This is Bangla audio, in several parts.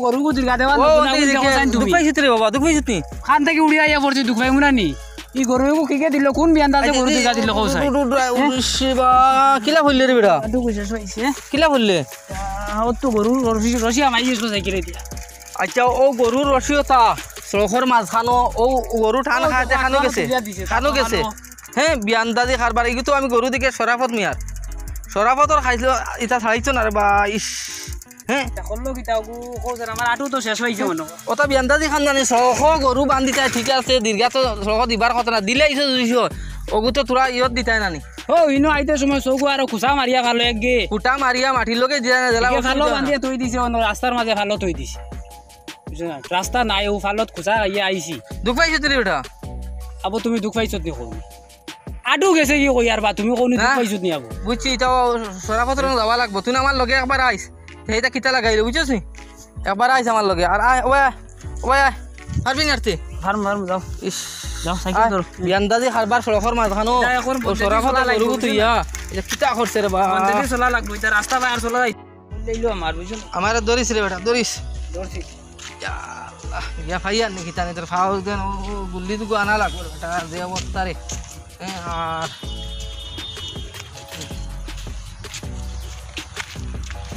গরু দিলা দেওয়া দুঃখ পাইছিস রে বাবা, দুঃখ পাইছিস নি? খান থেকে উড়ি আইয়া পড়ছি, দুঃখ পাইমু না নি? ই গরু কিকে দিল, কোন বিয়ান্দাজে গরু দিলা দিল কৌসাই? কিলা ফুললে রে বেটা? দুঃখ শেষ হইছে। কিলা ফুললে? ও তো গরু রশি আমাই ইউজ সাইকেলে দিয়া। আচ্ছা ও গরুর রশিও তা সড়কের মাঝখানো ও গরু ঠান খাতে খানো গেছে, খানো গেছে। হ্যাঁ বিয়ান্দাজি কারবার এগুলো তো আমি গরু দিকে সরাফত মিয়ার সরাফতর খাইছিল ইটা ছাড়াইছো না রে বা ইস। হ্যাঁ করলো কিতা কৌসার আমার আটু তো শেষ হইছে মনে। ওটা বিয়ান্দাজি খান জানি সড়ক গরু বান্ধিতে ঠিক আছে, দীর্ঘা তো সড়ক দিবার কথা না, দিলে ইসে দুইশো ওগু তো তোরা ইয়ত দিতাই নানি। ও ইনো আইতে সময় চৌকু আর খুচা মারিয়া ভালো একগে কুটা মারিয়া মাটির লগে দিয়া জেলা ভালো বান্ধিয়া থই দিছে, রাস্তার মাঝে ভালো থই দিছে। রাস্তা নাই ও ফালত খুচা ইয়ে আইছি। দুঃখ পাইছো তুই ওটা? আবু তুমি দুঃখ পাইছত নি কোন? আডু গেছে কি কই আর বা তুমি কোন দুঃখ পাইছত নি আবু? বুঝছি এটা সরাফতর যাওয়া লাগবো, তুই আমার লগে একবার আইস, সেইটা কিতা লাগাইলে বুঝছিস নি? একবার আইস আমার লগে আর ওয়া পারবি নারতে ফার্ম যাও। ইস যাও সাইকেল ধরো। বিয়ান্দাজি হারবার সড়কর মাঝখানো ও সরাফত গরু তুইয়া এটা কিতা করছে রে বা? মন্দিরে চলা লাগবো, এটা রাস্তা বাইর চলা যাই লইলো আমার বুঝছো। আমার ধরিস রে বেটা, ধরিস ধরছি। ইয়া ফাইয়া নাকি তানে তোর ফাও দেন ও গুল্লি দুগু আনা লাগবে বেটা, যে অবস্থা রে। আর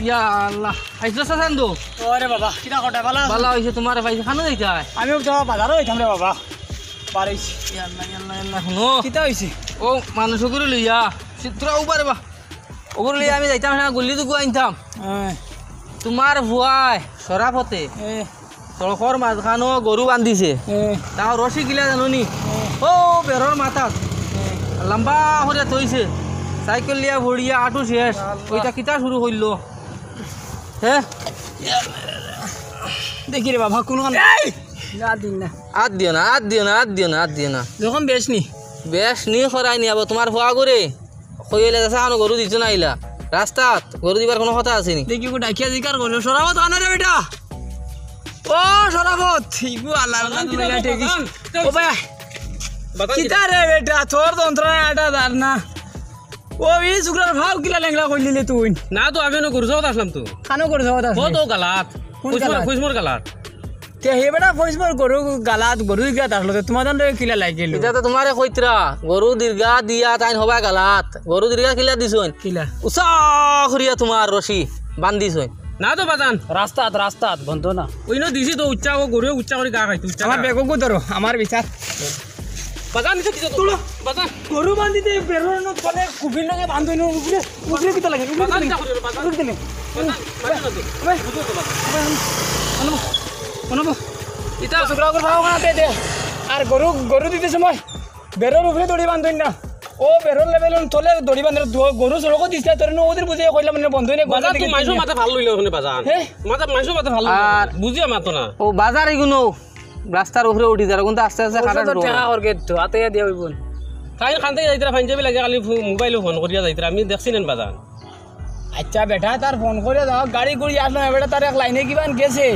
ইয়া আল্লাহ আইছো সাসান্দু? ওরে বাবা কিটা কটা ভালো ভালো হইছে তোমার পাইছে খানো যাইতা? আমিও তো বাজারে হইতাম রে বাবা, পারাইছি। ইয়া আল্লাহ ইয়া আল্লাহ আল্লাহ শুনো কিটা হইছে? ও মানুষ গুলো লইয়া তোরা উবারে বা ওগুলো লইয়া আমি যাইতাম না, গুল্লি দুগু আনতাম। তোমার ভুয়ায় সরাফতে সড়কর মাঝখানো গরু বান্ধিছে, তাও রশি গিলা জানো নি? ও বেরর মাথাত লম্বা করে থইছে, সাইকেল লিয়া ভরিয়া আটু শেষ, ওইটা কিতা শুরু করল? হ্যাঁ দেখি রে বাবা কোন দিন না আত দিও না, আত দিও না, আত দিও না, আত দিও না। যখন বেশ নি বেশ নি খরাই নি আবার তোমার ভুয়া করে কইলে যাচ্ছে কোনো গরু দিছ না আইলা রাস্তাত, গরু দিবার কোনো কথা আছে নি? দেখি কো ডাকিয়া জিকার করলো সরাবত আনা রে বেটা। ও সরাবত ইগু আল্লাহ আল্লাহ ঠেকিস। ও ভাই কিতা রে বেটা তোর যন্ত্রণা আটা দার না। ও ই সুগ্রার ভাও কিলা লেংলা কইলিলে তুই? না তো আমি না করছাও আসলাম তো খানো করছ ওটা ও তো গালাত খুশমর গালাত তে হে বেটা ফইসবর গরু গালাত গরু গিয়া আসলো তোমার দন্ড কিলা লাগিল? এটা তো তোমারে কইতরা গরু দীর্ঘা দিয়া তাইন হবা গালাত, গরু দীর্ঘা কিলা দিছইন? কিলা উষা করিয়া তোমার রশি বান্ধিছইন না তো বাজান রাস্তাত বন্ধ না ওই না দিছি তো উচ্চা ও গরু উচ্চা করে গা খাইতো উচ্চা আমার বেগকু ধরো আমার বিচার বাজান নিতে দিছো তুলো বাজান গরু বান্ধিতে বেরোর ন তলে কুফির লগে বান্ধইনো উপরে উপরে কিতা লাগে বাজান যা করে বাজান উপরে দিলে বাজান না তো ভাই বুঝো তো বাজান অনব ইতা সুগ্রা করে ভাও না দে আর গরু দিতে সময় বেরোর উপরে দড়ি বান্ধইন না, ও বেরোর লেভেল তলে দড়ি বান্ধে গরু সড়ক দিছে তোর ন ওদের বুঝে কইলাম না বন্ধ হইনে বাজান তো মাইসো মাথা ভালো লইলো ওখানে বাজান মাইসো মাথা ভালো আর বুঝিয়া মাতো না ও বাজার এগুলো রাস্তার উপরে উঠি যারা কিন্তু আস্তে আস্তে খারাপ তো টাকা করকে তো হাতে দিয়া হইবন খান থেকে যাইতরা ফাইন যাবি লাগে খালি মোবাইলে ফোন করিয়া যাইতরা আমি দেখছি নেন বাজান। আচ্ছা বেটা তার ফোন করে দাও গাড়ি গুড়ি আসলো না বেটা তার এক লাইনে কিবান গেছে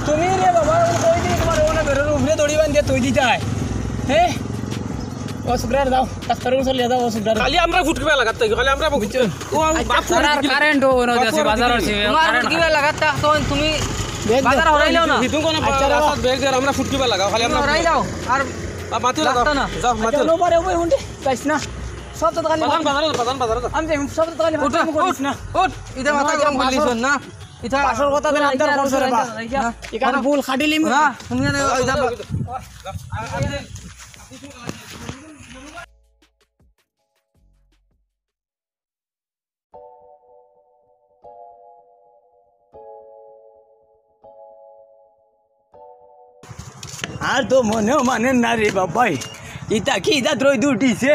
তুমি রে বাবা কই দিই তোমার ওখানে বেরোর উপরে দড়ি বান্ধে তুই দিতাই হ্যাঁ ও সুগ্রার দাও ডাক্তারের কাছে লিয়ে দাও ও সুগ্রার খালি আমরা ফুটকিবা লাগাত খালি আমরা বুঝছো ও বাপ কারেন্ট ও না আছে বাজারের আছে তোমার কিবা লাগাতা তো তুমি বাজার হরাইলাও না হিতুন কোন রাস্তাত বেগ দের আমরা ফুটকিবা লাগাও খালি আমরা হরাইলাও আর মাটি লাগাও না যাও মাটি নো পারে ওই হুন্ডে যাইস না সব তো খালি বাজার আমি যাই সব তো খালি উঠ করিস না উঠ এটা মাথা গরম করলিছ না এটা আসল কথা তো আন্দার করছ রে বা এখানে ভুল খাটিলি না তুমি ওইটা আর তো মনেও মানে না রে বাবাই ইটা কি ইটা ত্রয় দুটিছে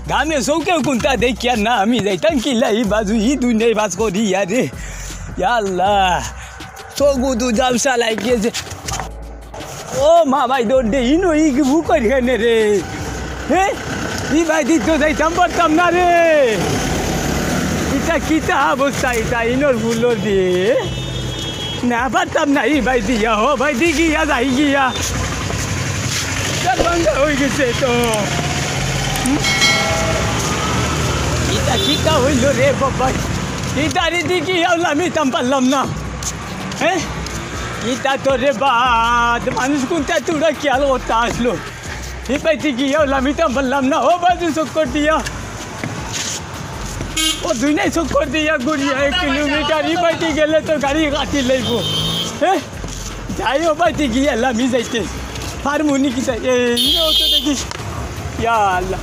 গামে চৌকে কোনটা দেখিয়া না আমি যাইতাম কিলা ই বাজু ই দুনিয়ায় বাজ করি রে আল্লাহ চৌকু তু জালসা লাগিয়েছে। ও মা ভাই দৌড় দে ইনো ই ভু করি কেনে রে হ্যাঁ ই ভাই দিত যাইতাম পারতাম না রে ইটা কিতা অবস্থা ইটা ইনোর ফুলোর দিয়ে না পারতাম না ই ভাই দিয়া হো ভাই দি গিয়া যাই গিয়া হয়ে গেছে তো এটা কিটা হইল রে বাবা ইটারি দিকে আমি তাম পারলাম না হ্যাঁ ইটা তো রে বাদ মানুষ কোনটা তোরা খেয়াল করতে আসলো এপাইতে গিয়ে আমি তাম পারলাম না ও বাজু চক্কর দিয়া ও দুই নাই চক্কর দিয়া ঘুরিয়া 1 কিলোমিটার এপাইতে গেলে তো গাড়ি কাটি লাগব হ্যাঁ যাই ও পাইতে গিয়ে আমি যাইতে হারমোনি কি এই তো দেখিস ইয়া আল্লাহ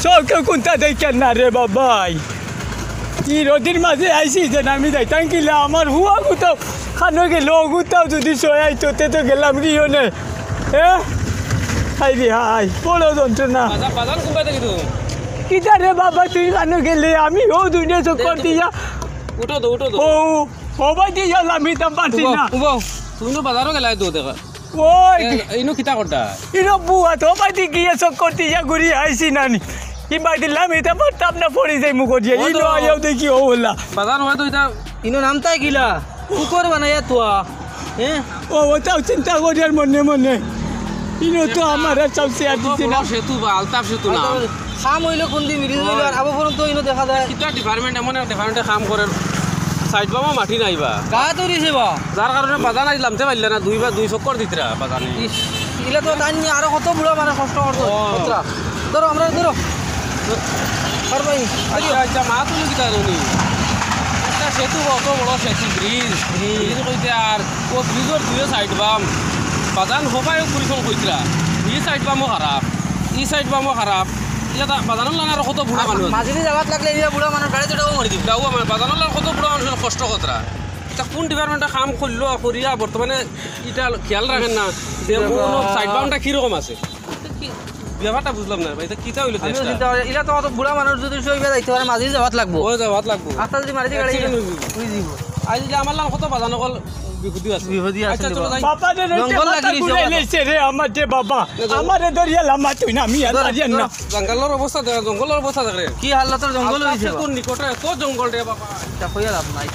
চোখে কোনটা দেখেন না রে বাবাই কি রোদির মাঝে আইসি যে আমি যাইতাম কিলা আমার হুয়া গুতাও খানো গেল গুতাও যদি সয়াই তোতে তো গেলাম কি হলে হ্যাঁ হাই রে হাই বড় যন্ত্রণা বাজার কোনটা দেখি তুমি কিটা রে বাবা তুই খানো গেলে আমি ও দুনিয়া চক্কর দিয়া উঠো তো ও ও বাই দিয়া আমি তাম পারছি না তুমি তো বাজারও গেলাই তো দেখা ওই ইনো কিতা করতা ইনো বুয়া তো বাই গিয়ে চক্কর দিয়া ঘুরি আইসি নানি কিংবা দিলাম এটা পারতাম না পড়ে যাই মুখ দিয়ে ইনো আয়াও দেখি ও হলা বাজার হয় তো এটা ইনো নামতাই গিলা কুকুর বানাইয়া তোয়া হ্যাঁ ও ওটাও চিন্তা করি আর মনে মনে ইনো তো আমার চাউছে আর দিচ্ছে না সেতু বা আলতাফ সেতু না খাম হইলে কোন দিন মিডিল হইলো আর আবো পর্যন্ত ইনো দেখা যায় কিতা ডিপার্টমেন্ট এমন একটা ডিপার্টমেন্টে কাম করে সাইড বামা মাটি নাইবা গা তৈরিছে বা যার কারণে বাজার আজ লামতে পারলে না 2 বা 2 চক্কর দিতরা বাজারে ইলা তো তাই নিয়ে আরো কত বুড়া মানে কষ্ট করতো ধরো আমরা ধরো পারবাই আচ্ছা মা তুমি কিতা জানি একটা সেতু কত বড় সেতু ব্রিজ কইতে আর ও ব্রিজের দুই সাইড বাম বাজান হবাই পরিশ্রম কইতরা এই সাইড বামও খারাপ এই সাইড বামও খারাপ এটা বাজানোর লাগে আর কত বুড়া মানুষ মাঝে যাওয়াত লাগলে ইলা বুড়া মানুষ গাড়ি চড়াও মারি দিব দাও আমার বাজানোর লাগে কত বুড়া মানুষের কষ্ট কতরা এটা কোন ডিপার্টমেন্টে কাম করলো করিয়া বর্তমানে এটা খেয়াল রাখেন না যে কোনো সাইড বামটা কিরকম আছে ব্যাপারটা বুঝলাম না ভাই এটা কিতা হইলো ইলা তো অত বুড়া মানুষ যদি সইবে যাইতে পারে মাঝে যাওয়াত লাগবো ও যাওয়াত লাগবো আস্তে যদি মারি গাড়ি উই দিব আজ যে আমার লাগে কত বাজানো কল বিপদি আছে বিপদি আছে আচ্ছা চলো যাই বাবা রে জঙ্গল লাগি লেছে রে আমার যে বাবা আমারে দরিয়া লামা তুই না আমি আর জানি না জঙ্গলের অবস্থা দেখ জঙ্গলের অবস্থা দেখ রে কি হালাতের জঙ্গল হইছে তোর নিকটে এত জঙ্গল রে বাবা এটা কইয়া লাভ নাই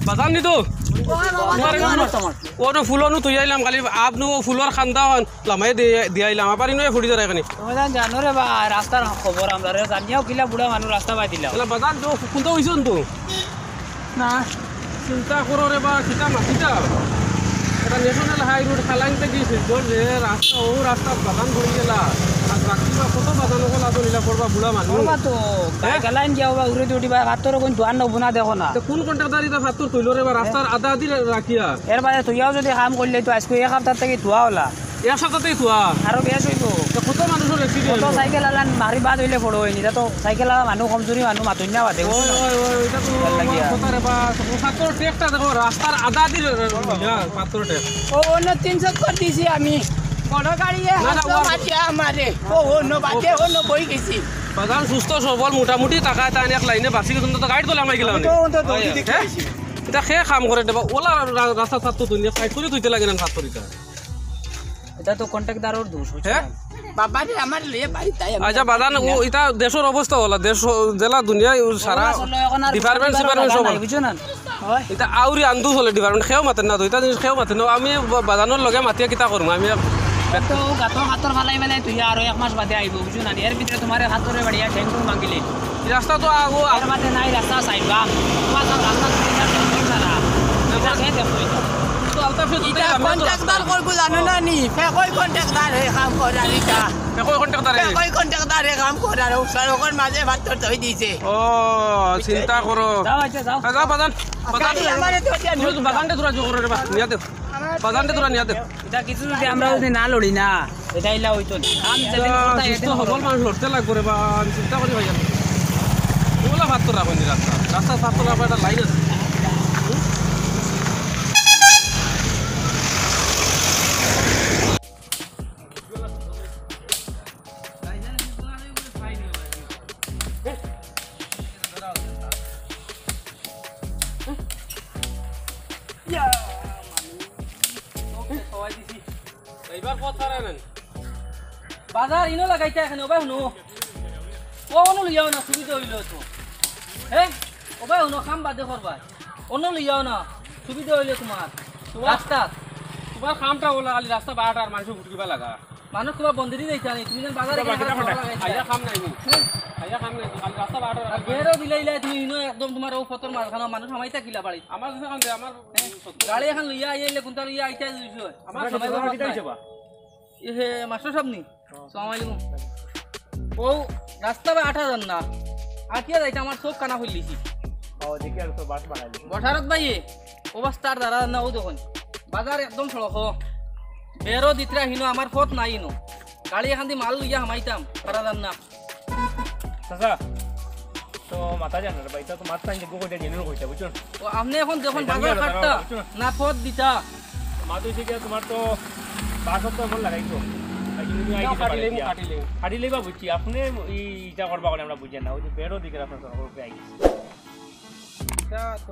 বাজান নি তো ও তো ফুলনো তুই আইলাম খালি আপনি ও ফুলর খান্দা লামাই দিয়ে আইলাম আবার ইনো ফুটি যায় এখানে জানো রে বা রাস্তার খবর আমরা রে জানিয়াও কিলা বুড়া মানুষ রাস্তা পাই দিলা বাজান তো কোনটা হইছ তো না চিন্তা করো রে বা কিতা মাতিটা এটা ন্যাশনাল হাই রোড খালাইতে গিয়েছে যে রাস্তা ও রাস্তা বাগান ভরে গেলা আর রাখিবা কত বাগান ওগুলো আতো নীলা করবা বুড়া মানুষ তো গালাইন যাও বা উড়ে উঠিবা হাতর কোন দোয়ান নবনা দেখো না কোন কন্ট্রাক্টর এটা ফাতর কইলো রে বা রাস্তার আধা আধি রাখিয়া এর বাদে তুইও যদি কাম করলে তো আজকে এক সপ্তাহ থেকে ধোয়া হলা এক সপ্তাহতেই থোয়া আরো বেশ হইব কত মানুষের অ্যাক্সিডেন্ট তো সাইকেল আলান মারি বাদ হইলে পড়ো হইনি তো সাইকেল আলা মানুষ কমজোরি মানুষ মাতুন না বাদে এটা তো কথা রে বা ফাতর টেকটা দেখো রাস্তার আধা আধি ফাতর টেক ও অন্য 300 করে দিছি আমি বড় গাড়ি মাটিয়া আমারে ও অন্য বাজে অন্য বই গেছি বাজান সুস্থ সবল মোটামুটি টাকা এটা এক লাইনে বাঁচি গেছে তো গাড়ি তোলা মাই গেলাম এটা খেয়ে কাম করে দেবা ওলা রাস্তা থাকতো তুই ফাইট করে তুইতে লাগে না ফাতর এটা তো কন্ট্রাক্টদারের দোষ হ্যাঁ বাবা রে আমার লিয়ে বাড়ি তাই আচ্ছা বাজান ও এটা দেশের অবস্থা হলা দেশ জেলা দুনিয়া সারা ডিপার্টমেন্ট সব বুঝছো না এটা আউরি আন্দু হলে ডিপার্টমেন্ট খেয়েও মাতেন না তো এটা জিনিস খেয়েও মাতেন না আমি বাজানোর লগে মাতিয়া কিতা করবো আমি তো গাতো হাতর ফালাই মানে তুই আর এক মাস বাদে আইব বুঝছো না এর ভিতরে তোমার হাতরে বাড়িয়া ঠেঙ্গু মাগিলে রাস্তা তো আগো এর মাঝে নাই রাস্তা সাইড বা তোমার সব রাস্তা তুমি না ঠেঙ্গু সারা এটা খেয়ে দেখো তো আলতাফ সে ইটা কন্ট্রাক্টর করব জানো না নি ফেকই কন্ট্রাক্টর হে কাম করার ইটা কই কন্ট্রাক্টর ফেকই কন্ট্রাক্টর হে কাম করার সরকার মাঝে ভাত ধই দিছে ও চিন্তা করো যাও আচ্ছা যাও যাও বাজান আমারে তো দিয়া তুই বাগানটা তোরা জোর করে বা নিয়া দে বাগানটা তোরা নিয়া দে এটা কিছু যদি আমরা যদি না লড়ি না এটা ইলা হইতো না আমি যেদিন কথা তো হবল মানুষ লড়তে লাগবে রে বা আমি চিন্তা করি ভাই ওগুলা ভাত তো রাখুন রাস্তা ভাত তো রাখবো একটা লাইন আছে এইবার কথা রাখেন বাজার ইনো লাগাইতে এখানে ওবাই শুনো ও অন্য লিয়াও না সুবিধা হইল তো হ্যাঁ ওবাই শুনো খাম বাদে করবাই অন্য লিয়াও না সুবিধা হইলে তোমার রাস্তা তোমার কামটা ওলা খালি রাস্তা বারোটা আর মানুষ উঠিবা লাগা মানুষ তোমার বন্ধেরি দিয়েছে আনি তুমি যেন বাজারে খাইয়া খাম নাই খাইয়া খাম নাই খালি রাস্তা বারোটা বেরো দিলে তুমি ইনো একদম তোমার ও ফতর মাঝখানে মানুষ হামাই থাকিলা বাড়ি আমার কাছে খান দে আমার গাড়ি এখন লইয়া আইলে কোনটা লইয়া আইতা দিছো আমার সময় বা এ হে মাস্টার সাহেব নি আসসালামু আলাইকুম ও রাস্তা বা 8000 না আর কি যাইতা আমার চোখ কানা হইলিছি ও দেখি আর তো বাস বানাইলি বঠারত ভাইয়ে অবস্থার দ্বারা না ও দেখুন বাজার একদম সড়ক বেরো দিতরা হিনো আমার ফত নাই ইনো গাড়ি এখান দিয়ে মাল লইয়া হামাইতাম পারাদার না চাচা তো মাথা জানা রে ভাই তো মাথা টাইম দেখো কইতে জেনুর কইতা বুঝছো ও আপনি এখন যখন বাজার কাটতা না ফত দিতা মাথা হইছে কি তোমার তো বাসত তো মন লাগাইছো কাটি লেবা বুঝছি আপনি ইটা করবা করে আমরা বুঝেন না ওই যে বেরো দিকে আপনার সরকার আই এটা তো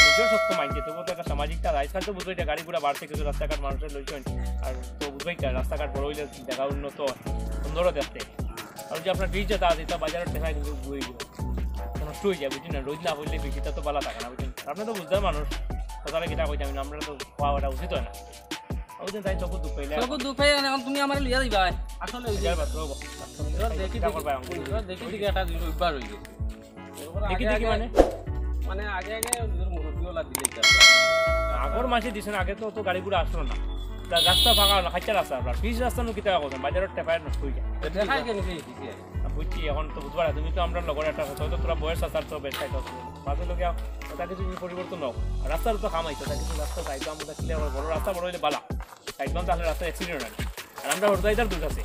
নিজের সত্য মাইন্ডে তবু তো একটা সামাজিকতা আজকাল তো বুঝবো এটা গাড়ি পুরা বাড়ছে কিছু রাস্তাঘাট মানুষের লইছেন আর তো বুঝবাই রাস্তাঘাট বড় হইলে জায়গা উন্নত সুন্দরও দেখতে আর যে আপনার ব্রিজে তা দিতে বাজারের ঠেকায় কিন্তু বই নষ্ট হয়ে যায় বুঝলি না রোজ না হইলে বেশিটা তো ভালো থাকে না বুঝলেন আপনি তো বুঝতে মানুষ সকালে কিটা কইতে আমি আমরা তো খাওয়াটা উচিত হয় না ওই দিন তাই চকু দুঃখ পাইলে চকু দুঃখ পাইলে এখন তুমি আমার লিয়া দিবা আসলে দেখি দেখি দিকে একটা উইবার হয়ে গেছে দেখি দেখি মানে আগে আগে মুরব্বীওয়ালা দিলে আগর মাসে দিছেন আগে তো গাড়িগুলো আসলো না রাস্তা ফাঁকা না খাইচা রাস্তা আপনার পিস রাস্তা নো কিতা কথা বাজারের টেপায় নষ্ট হয়ে যায় দেখাই কেন বুঝছি এখন তো বুঝবার তুমি তো আমরা লগর একটা হয়তো তোরা বয়স আসার তো বেশ খাইতে বাসে লোকে ওটা কিছু পরিবর্তন হোক রাস্তার তো খামাইতো ওটা কিছু রাস্তা চাইতো আমরা কিলে বড় রাস্তা বড় হইলে বালা চাইতাম তাহলে রাস্তা অ্যাক্সিডেন্ট হয় আর আমরা হরদাইতার দুধ আছে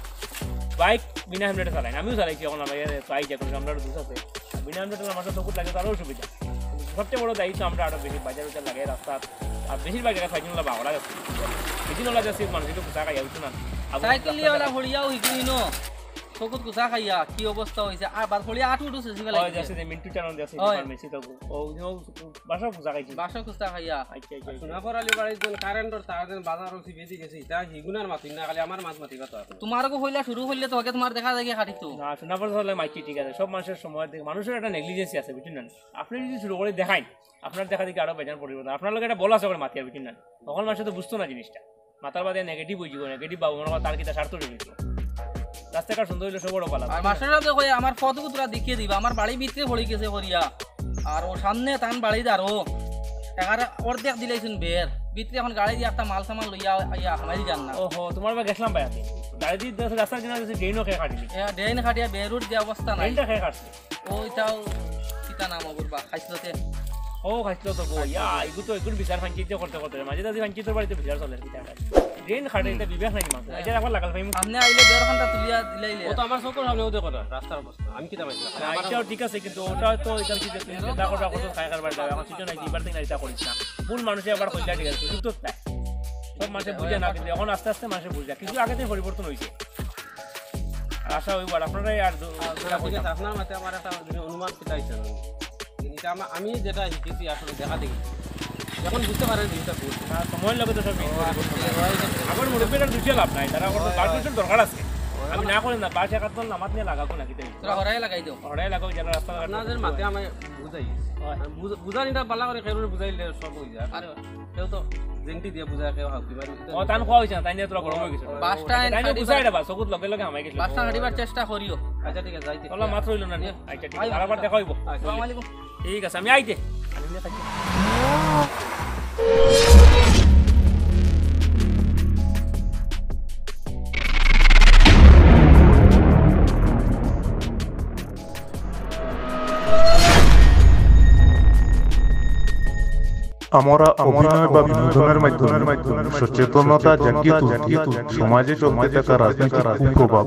বাইক বিনা হেলমেটে চালাই আমিও চালাইছি এখন আমার চাই যা করি আমরা দুধ আছে বিনা হেলমেটে আমার চকুত লাগে তারও সুবিধা সবচেয়ে বড় দায়িত্ব আমরা আরো বেশি বাজার উচার লাগে রাস্তা আর বেশিরভাগ জায়গায় সাইকেল বাংলা যাচ্ছে বেশি নলা যাচ্ছে মানুষ একটু পোশাক খাইয়া উঠছে না সাইকেল লিয়াওয়ালা হড়িয়াও হইছি নো চকুত কুচা খাইয়া কি অবস্থা হইছে আর বাদ হড়িয়া আট উঠছে সিবা লাগে যাচ্ছে যে মিন্টু চানন যাচ্ছে ফার্মেসি তো ও বাসা পোশাক খাইছি বাসা কুচা খাইয়া আচ্ছা আচ্ছা সোনাপুরালি বাড়ি যেন কারেন্টর তার যেন বাজার হইছে বেশি গেছে তা হিগুনার মাতি না খালি আমার মাছ মাতি কথা তোমারও হইলা শুরু হইলে তোকে তোমার দেখা দেখি খাটিতো না সোনাপুর হলে মাইকি ঠিক আছে সব মানুষের সময় দেখে মানুষের একটা নেগলিজেন্সি আছে বুঝছেন না আপনি যদি শুরু করে দেখাই আপনার দেখা দেখি আরো বেজান পরিবর্তন আপনার লোক একটা বলা আছে করে মাতি আর বুঝছেন না তখন মানুষ তো বুঝতো না জিনিসটা মাথার বাদে নেগেটিভ বুঝিব নেগেটিভ বাবু মনে তার কিটা স্বার্থ রেখেছিল রাস্তাঘাট সুন্দর হইলে সব বড় পালা আর মাস্টার সাহেব কই আমার ফটোকে তোরা দেখিয়ে দিবা আমার বাড়ি ভিতরে পড়ে গেছে হরিয়া আর ও সামনে তান বাড়ি দাঁড়ো টাকার অর্ধেক দিলেছেন বের ভিতরে এখন গাড়ি দিয়ে একটা মাল সামাল লইয়া আইয়া আমারই জান না ওহো তোমার বা গেছলাম ভাই আমি গাড়ি দিয়ে রাস্তার কিনারে ড্রেনও খেয়ে কাটলি ড্রেন খাটিয়া বেরুট যে অবস্থা নাই ড্রেনটা খেয়ে কাটছে ওইটাও কিতা নাম অবুরবা খাইছলতে ও খাইছিল তো গো ইয়া এগুলো বিচার ফাঞ্চিত করতে করতে মাঝে দাদি ফাঞ্চিতর বাড়িতে বিচার চলে কিটা ড্রেন খাটে এটা বিবেক নাই মানুষ এটা একবার লাগাল ভাই আপনি আইলে বের ঘন্টা তুলিয়া দিলাইলে ও তো আমার চোখের সামনে ওদের কথা রাস্তার অবস্থা আমি কিটা পাইছি এটাও ঠিক আছে কিন্তু ওটা তো এটা কি যে চিন্তা করবা কত খাই করবার যাবে এখন কিছু নাই দিবার দিন এটা করিস না ভুল মানুষে আবার কইলা ঠিক আছে সুযোগ তো তাই সব মানুষে বুঝে না কিন্তু এখন আস্তে আস্তে মানুষে বুঝে কিছু আগে থেকে পরিবর্তন হয়েছে আশা হইবার আপনারাই আর আপনার মতে আমার একটা অনুমান কিটা হইছে জিনিসটা আমি যেটা শিখেছি আসলে দেখা দেখি যখন বুঝতে পারেন জিনিসটা সময়ের লগে তো সব আমার মুরব্বীরা দুটিয়া লাভ নাই তারা কার্টুনের দরকার আছে আমি না করেন না পাঁচ একাত্তর নামাত নিয়ে লাগাবো নাকি তোরা হরাই লাগাই দাও হরাই লাগাও যারা রাস্তা আপনাদের মাথায় আমি বুঝাই বুঝানিটা বালা করে কেউ বুঝাইলে সব হয়ে যায় আর কেউ তো জেন্টি দিয়ে বুঝায় কেউ হাউকি মারি ও তান খোয়া হইছে না তাই নিয়ে তোরা গরম হয়ে গেছে বাসটা তাই বুঝাই দেবা চকুত লগে লগে আমায় গেছে বাসটা হাঁটিবার চেষ্টা করিও আচ্ছা ঠিক আছে যাইতে ওলা মাত্র হইল না আচ্ছা ঠিক আছে আবার দেখা হইব আসসালামু আলাইকুম ঠিক আছে আমি আইতে আমরা অভিনয় বা বিনোদনের মাধ্যমে সচেতনতা জাগিয়ে তুলতে সমাজে চলতে থাকা রাজনৈতিক কুপ্রভাব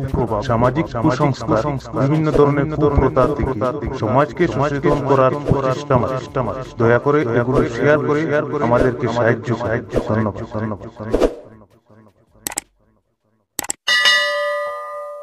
সামাজিক কুসংস্কার বিভিন্ন ধরনের কুপ্রথা থেকে সমাজকে সচেতন করার প্রচেষ্টা দয়া করে এগুলো শেয়ার করে আমাদেরকে সাহায্য ধন্যবাদ।